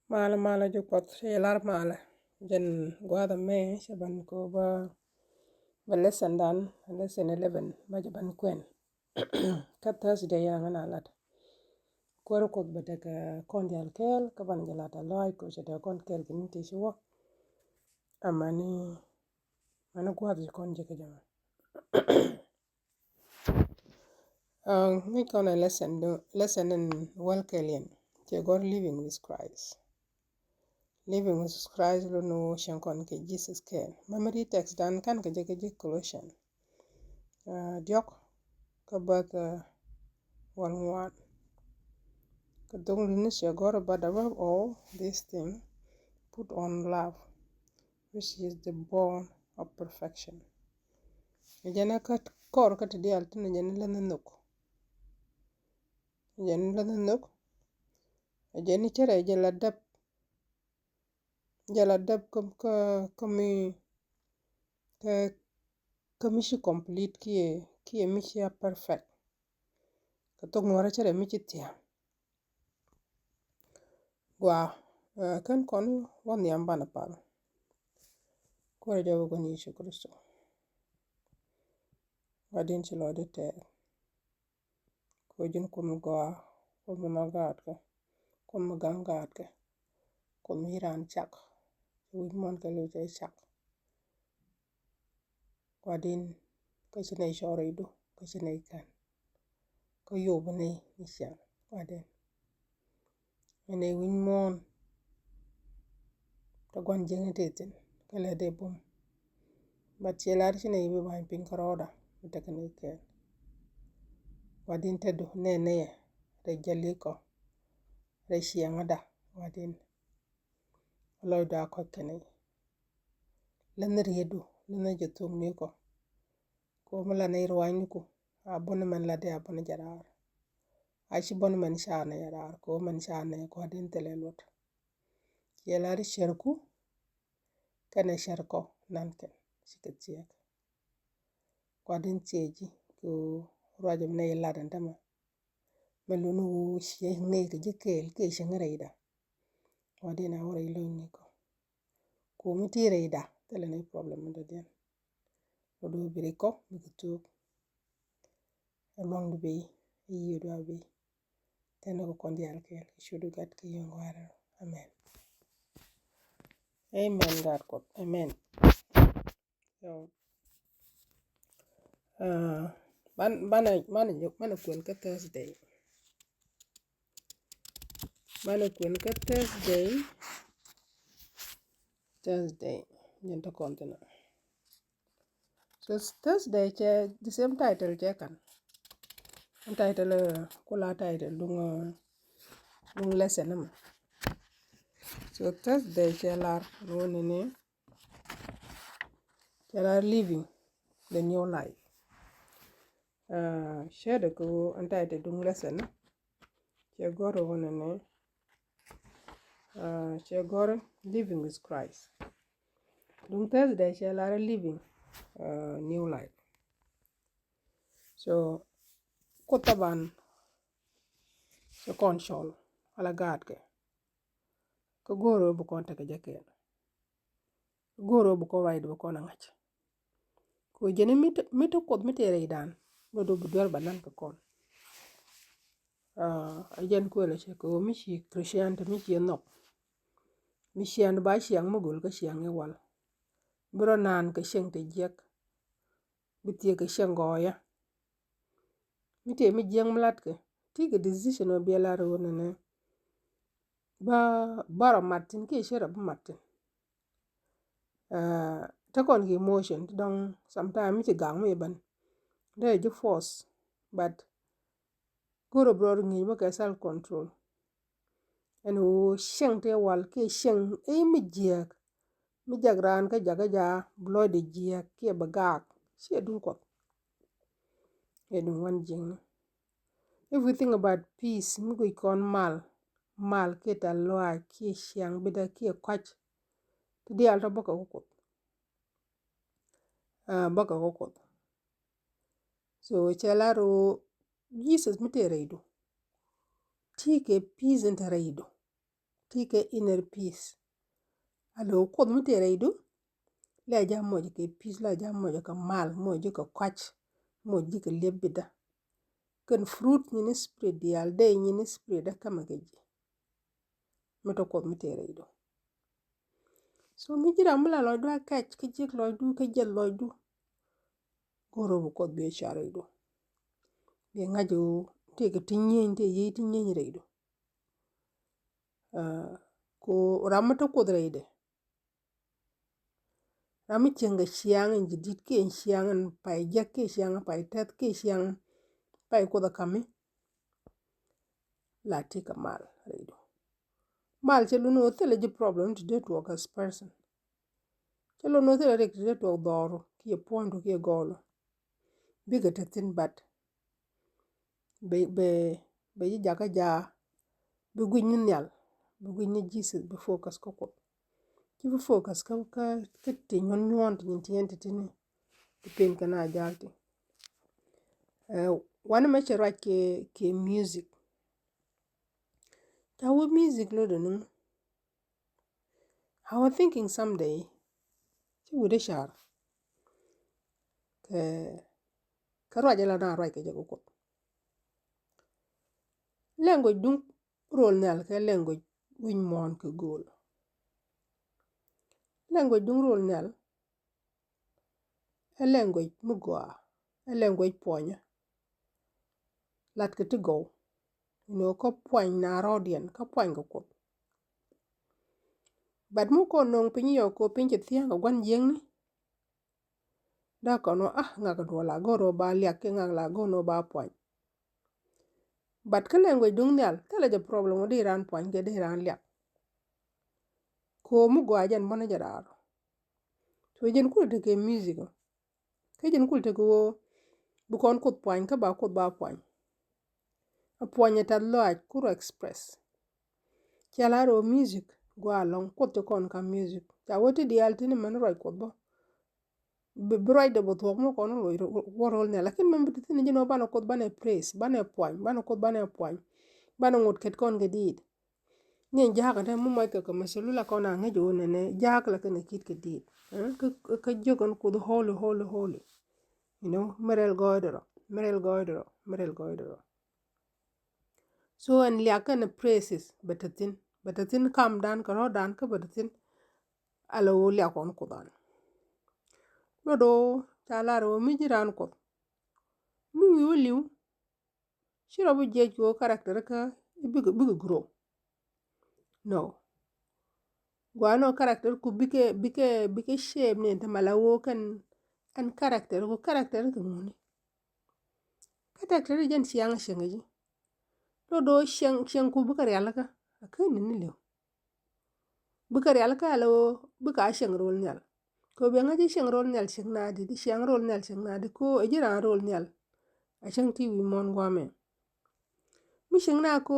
Mala mala ju pot shelar mala jen gwada me shaban ko ba lesson dan lesson 11 ba jaban kwen ka Thursday ya ngana lat kwero ko bata ka kon jal kel ka ban jala ta loy ko shada kon kel kin ti shwa amani mana gwada kon je ka jama mi kona lesson in wal kelien je god living with Christ. Living with Christ lo no shankon ke Jesus ken. Memory text dan kan ke je Colossian. Diok ka bat one one. Ka dong lu ni God but above all this thing put on love which is the bond of perfection. Jana ka kor ka tidi altin jana lana nuk. Jana lana nuk. Jana chere jala dab kamishi complete kie mishi ya perfect. Ka tok nwara chere michi tia. Gwa kan konu wan yamba na pala. Kwa jawo gani Yesu Kristo. Wadin chilo de te. Ko jin kum gwa kum magat ka. Kum gangat ka. Kum hiran chak. Wid mon ka lo jay chak. Wadin kasi na ishore idu. Kasi na ikan. Ko yobo na isyan. Wadin. Ene win mon. Ta gwan jenga tetin. Kala de bum. Bat chelar chine ibi bahin pin karoda. Mitaka na ikan. Wadin tedu ne ya. Rejali ko. Reshi ngada. Wadin. Aloy da kwa kene. Lana riedu. Lana jotung ni ko. Ko mala na irwain ko. Abona man lade abona jarar. Aishi bona man shaa na jarar. Ko man shaa na ko wadin telelot. Yelari sherku. Kana sherko. Nanken. Shikatiyak. Wadin cheji. Ko rwajam na iladan tama. Melunu shihne ke jikel ke shangareida. Wadin awara ilo niko. Ko miti reida. Tala na problem nda diyan. Odo biriko. Bikituk. Along the way. Iyo do abi. Tena ko kondi alkel. Ishudu gat ki yungwara. Amen. Amen God God. Amen. So, mana kwen ka Thursday. Mana kwen ka Thursday. Jenta kontina. So Thursday che the same title che kan. Title kula title dung lesson nama. So Thursday che lar rone ne. Che lar living the new life. Share ko title dung lesson. Che goro rone ne. Che goro living with Christ. Dung Thursday che lar living new life. So kotaban so konshol ala gad ke. Ko goro bu kon take jake. Goro bu ko ride bu kon ngach. Ko jeni mito kod mitere idan. Nodo bu dwel banan ka kon. Ajen ko le che ko mishi Christian te mishi nok. Mishi and ba shiang mugul ka shiang e wal. Bro nan ka sheng te jek. Bitie ka sheng goya. Mite mi jeng mlat ke. Take a decision of biela rone ne. Bara Martin ke share bu Martin. Takon ki emotion don sometimes mi gang me ban. There is force but goro bro ngi ba ka self control. And wo sheng te wal ke sheng mi jek. Mi jagran ka jagaja blood jek ke bagak. She do ko. E dun wan jeng. If we think about peace, mi go kon mal ke ta loa ke sheng bida ke kwach. Di alta baka ko. Baka ko. So chelaro Jesus mite reido. Tike peace inte reido. tika inner peace alo kod mutere idu la ja moja ke peace la ja moja ka mal moja ka kwach moja ka lebida kan fruit ni spread dial day ni spread da kama geji mito kod mutere idu so mi jira mula lo dwa kach ke jik lo du ke jel lo du goro bu kod be share idu be ngajo te ke tinyen te yi tinyen reidu ko ramata kodre ide rami chenga shiang jidit ke shiang pai jak ke shiang pai tet ke shiang pai koda kami la tika mal reidu mal chelu no tele ji problem to det work as person chelu no tele rek det work doro ki pondo ki golo biga tatin bat be jaka ja be gwinni nyal be gwinni Jesus be focus ko ki be focus ka tin nyon tin tiyente tini pen kana jalti wana me chera ke music tawo music lo donu I was thinking someday ki wude shar ka raja la na rai ke jago ko language dun role nal ka language win mon ke gol language dun role nal a language mugwa a language ponya lat ke to go ko poin na rodian ka poin ko bad mu ko nong pin yo ko pin che tiang gwan jeng ni da ko no ngaka do la goro ba lyak ke ngak la go no ba poin bad ka language dung nyal tele je problem di ran poin ke di ran lyak ko mu gwa jan bona jarar to jen kul te ke music ke jen kul te ko bu kon kut poin ka ba kut ba poin a poin ta lo ku express chala ro music gwa long kut to kon ka music ta woti di altini man roi ko bo be roi de bo to mo kon lo worol ne lakin men biti ni jino bana kut bana praise bana poin bana kut bana poin bana ngut ket kon gedid ni jaga ta mu mai ka masalula kona ngejo ne jaga la kana kit gedid ka jogon ku holy merel goidoro so an liaka na praises batatin calm down ka rodan ka batatin alo liakon kudan lodo talaro mi jiran ko mi liu shiro bu je ko character ka big grow no gwano character ku bike shape ne ta malawo kan an character ko character ka muni character jen siang shengeji lodo sheng ku bukar yalaka akan ni lew bukar yalaka alo buka sheng rol nyal ko be ngaji sheng rol nyal sheng nadi di sheng rol nyal sheng nadi ko ejira rol nyal a sheng ti wi mon gwame mi sheng na ko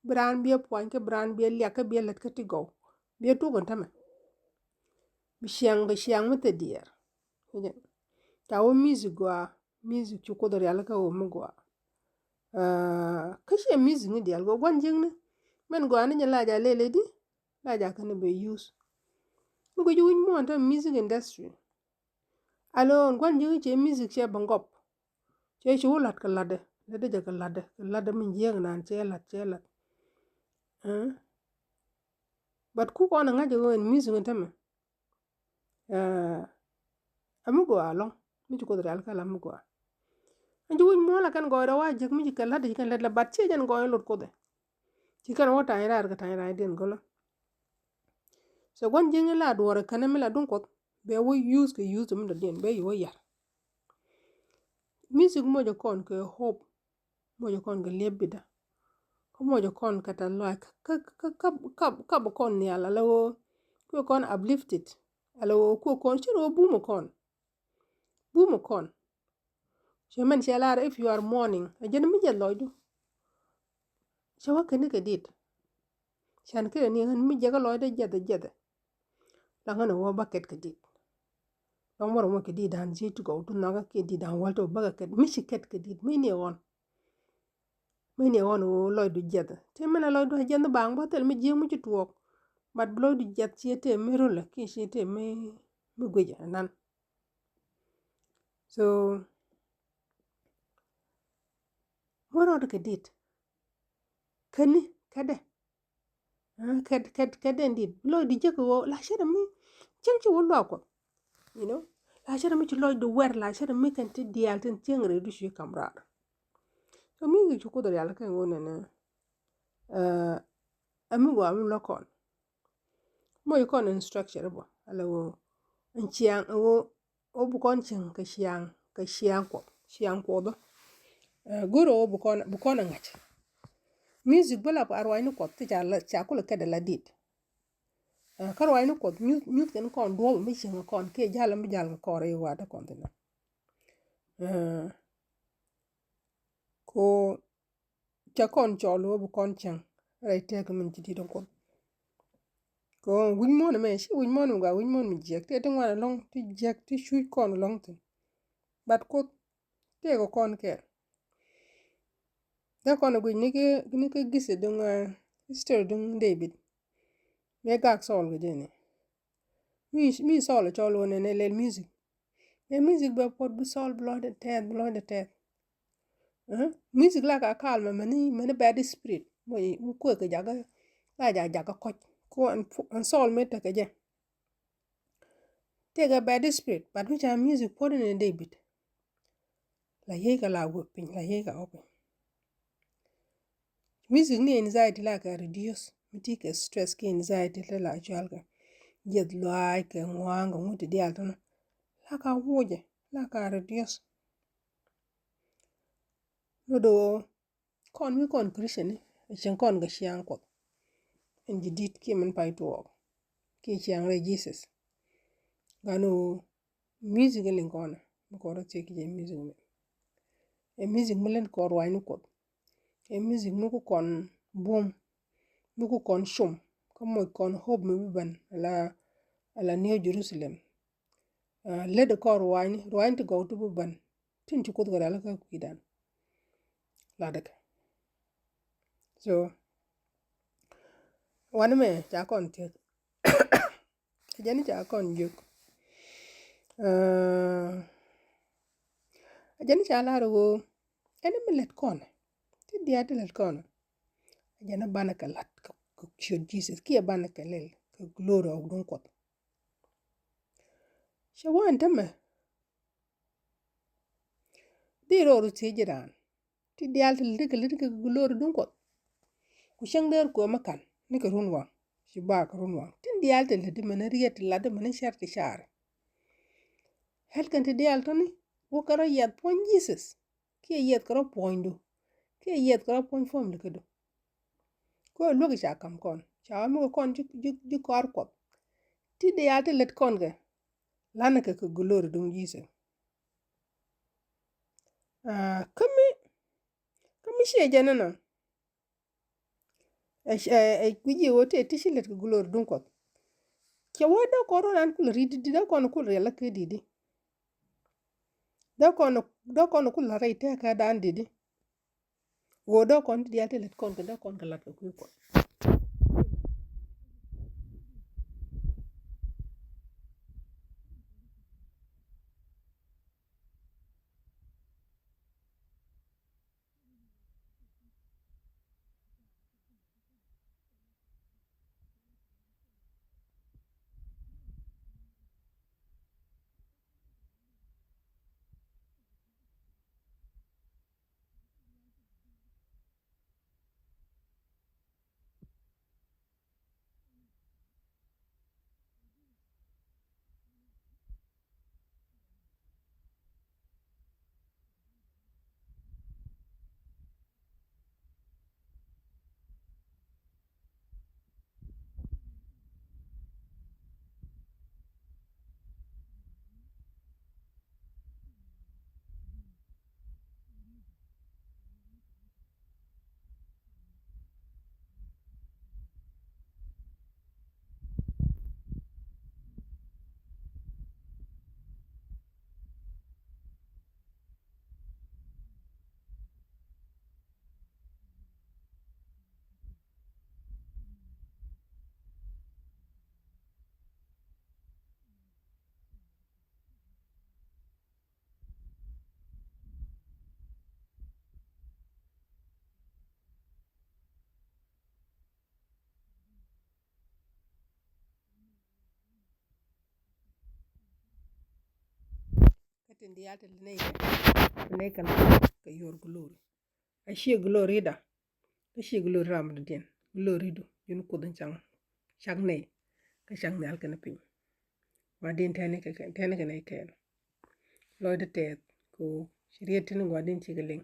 bran bia poin ke bran bia lya ka bia let ka ti go bia tu gon tama bi sheng mete dier ta wo music gwa music chu ko dor yalaka wo mu gwa ka she music ni dial go gwan jing ni men gwa ni la ja lele di la ja kan be use mu go ju mo anta music industry alon gwan jing che music che bangop che chu lat ka lade ja ka lade min jeng nan che lat but ku ko na ngaje en music ntame amu go along mi ko dal kala mu go anju win mo la kan go ra wa jek mi ka lade kan lade bat che jan go lot ko de ti kan wota ira ka tan ra den golo so gwan jing la do ra kan mi la dun ko be wo use ke use mi den be yo ya music mo jo kon ke hope mo jo kon ke lebida ko mo jo kon kata like ka kon ni ala lo ko kon uplifted ala ko kon chiro bumo kon shemen shelar if you are mourning ajen mi je loju shewa kene ke dit shan kire ni han mi je ga loide jede la ngana wo bucket ke dit don moro mo ke dit han ji to go to naga ke dit han walto baga ke mi shiket ke dit mi ne won mene won wo loy du jet te mena loy du jet bang ba tel mi jeng mu ci tuok bat loy du jet ci te mero la ki ci te me gweja nan so moro de kedit kani kade kade ndit loy du jek wo la shere mi ceng ci wo lo ko you know la shere mi ci loy du wer la shere mi kan ti dial ten cengre du shi kamrar so mi ngi ci ko do yalla kan wona na ami go am lokon mo yikon instruction bo ala wo nchiang wo bukon ching ka shiang ko do goro wo bukon ngach music bala ko arwai ni ko ti cha kula kada la dit karwai ni ko mute kan kon do mi ching kon ke jala mi jal ko re wa da kon dina ko cha kon cholo bukon chang rai te ka min ti don ko ko win mon me shi win mon ga win mon mi jek te te ngwana long ti jek ti shui kon long te bat ko te ko kon ke da kon gu ni ke gise dung history dung David me gak sol ge dene mi sol cholo ne le music le music ba pot bu sol blood te music la ka calma mani bad spirit mo ko ke jaga la jaga ko an sol me te ke je take a bad spirit but which are music put in a David la yega la wopin la yega open music ni anxiety la ka reduce miti ke stress ke anxiety la jalga yed like ngwanga muti di altono la ka woje la ka reduce lodo kon mi kon christian chen kon ga shiang ko en jidit ki men pai to ki chiang re Jesus gano music lin kona ko ro che ki music me e music mulen ko ro aynu ko e music muku kon boom muku kon shum ko kon hope mi ban ala New Jerusalem le de ko ro to go to ban tin ci ko do ala ka kidan la daga so wan me ja kon te jani ja kon juk jani ja la ro ene millet kon ti dia de let kon jana bana ka lat ko should Jesus ki bana ka lel ka glory of don ko shawan tama di ro ti jiran ti dial til de ka glory don ko ku shang der ko makan ni ka runwa shi ba ka runwa tin dial til de mana riyat la de mana sharti shar hel kan ti dial to ni wo kara yat pon Jesus ki yat kara poindu ki yat kara pon form de ka do ko logi cha kam kon cha mi kon ji kor ko ti dial til let kon ga lana ka glory don Jesus kami she janana kuji wote tishilet ko glory don ko ke wada koro nan kul ridi da kono kul rela ke didi da kono kul raita ka dan didi wo do kon di ate let kon da kon lat ko ko tin dia te ne kan ka yor glory a she glory da ka she glory ram den glory do yun ko dan chang ne ka chang ne al kan pin wa din tane ka ne ken loy de te ko shirye tin wa din ci gelen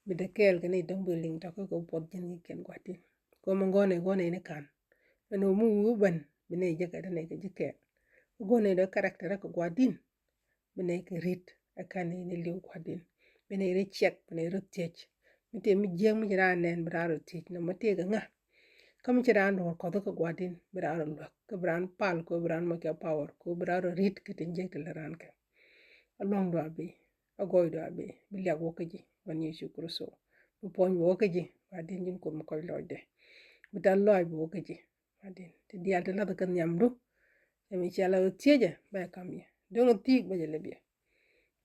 mi de kel kan ne dang building ta ko pot jin ni ken gwatin ko mo gone ne kan no mu ban mi ne je ka ne ka jike gone de character ko gwadin mi ne ka rit akane ne liw gwadin mi ne re check mi ne re tech mi te mi jeng mi ra nen bra ro tech no ma te ga nga kam ci ran ro ko ko gwadin bra ro lo ko bran pal ko bran mo ka power ko bra ro rit ke tin je ke ran ka along do abi agoy do abi bi lia wo ke ji wan yesu kristo bu pon wo ke ji gwadin jin ko mo koy lojde bu dal loy bu wo ke ji gwadin te dial te la ka nyamdu e mi chala o tieje ba kam ye don tik ba je lebie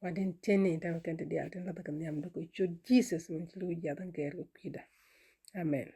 wadin tene ta kan te dial te la ka nyamdu ko cho jesus min lu ja dan ger ko pida amen